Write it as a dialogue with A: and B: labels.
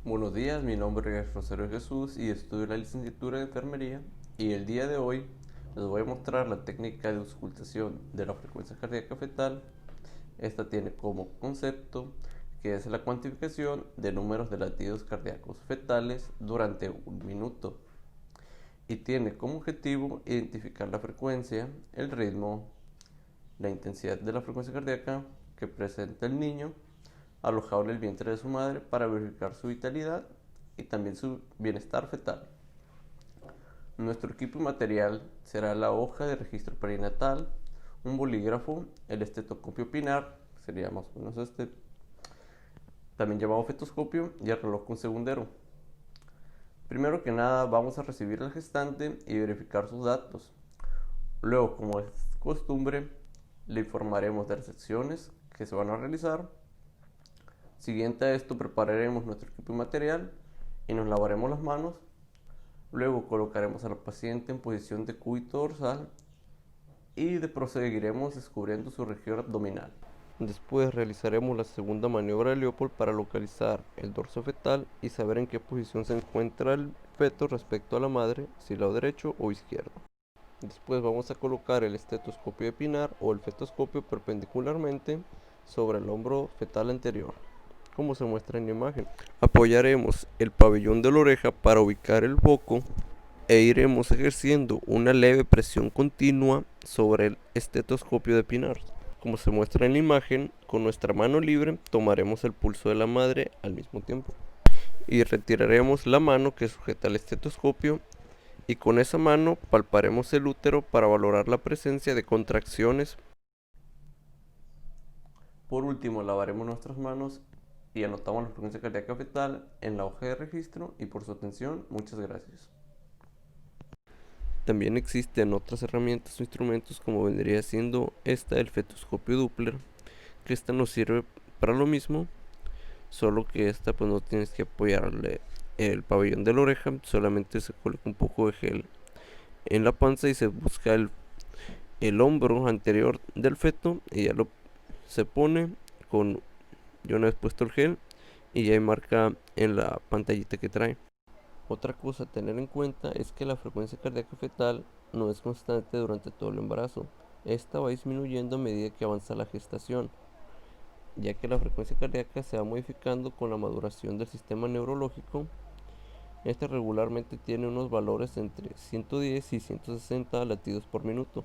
A: Buenos días, mi nombre es Rosario Jesús y estudio la licenciatura en enfermería y el día de hoy les voy a mostrar la técnica de auscultación de la frecuencia cardíaca fetal. Esta tiene como concepto que es la cuantificación de números de latidos cardíacos fetales durante un minuto y tiene como objetivo identificar la frecuencia, el ritmo, la intensidad de la frecuencia cardíaca que presenta el niño alojado en el vientre de su madre para verificar su vitalidad y también su bienestar fetal. Nuestro equipo y material será la hoja de registro perinatal, un bolígrafo, el estetoscopio pinar, sería más o menos este, también llamado fetoscopio, y el reloj con segundero. Primero que nada vamos a recibir al gestante y verificar sus datos. Luego, como es costumbre, le informaremos de las secciones que se van a realizar. Siguiente a esto prepararemos nuestro equipo y material y nos lavaremos las manos. Luego colocaremos al paciente en posición de cúbito dorsal y proseguiremos descubriendo su región abdominal. Después realizaremos la segunda maniobra de Leopold para localizar el dorso fetal y saber en qué posición se encuentra el feto respecto a la madre, si lado derecho o izquierdo. Después vamos a colocar el estetoscopio de Pinar o el fetoscopio perpendicularmente sobre el hombro fetal anterior, como se muestra en la imagen. Apoyaremos el pabellón de la oreja para ubicar el foco e iremos ejerciendo una leve presión continua sobre el estetoscopio de Pinar. Como se muestra en la imagen, con nuestra mano libre tomaremos el pulso de la madre al mismo tiempo y retiraremos la mano que sujeta el estetoscopio y con esa mano palparemos el útero para valorar la presencia de contracciones. Por último, lavaremos nuestras manos y anotamos la frecuencia cardíaca fetal en la hoja de registro y por su atención, muchas gracias. También existen otras herramientas o instrumentos como vendría siendo esta, el fetoscopio Doppler, que esta nos sirve para lo mismo, solo que esta pues no tienes que apoyarle el pabellón de la oreja, solamente se coloca un poco de gel en la panza y se busca el hombro anterior del feto y ya lo se pone con, yo una vez puesto el gel y ya hay marca en la pantallita que trae. Otra cosa a tener en cuenta es que la frecuencia cardíaca fetal no es constante durante todo el embarazo. Esta va disminuyendo a medida que avanza la gestación, ya que la frecuencia cardíaca se va modificando con la maduración del sistema neurológico. Este regularmente tiene unos valores entre 110 y 160 latidos por minuto.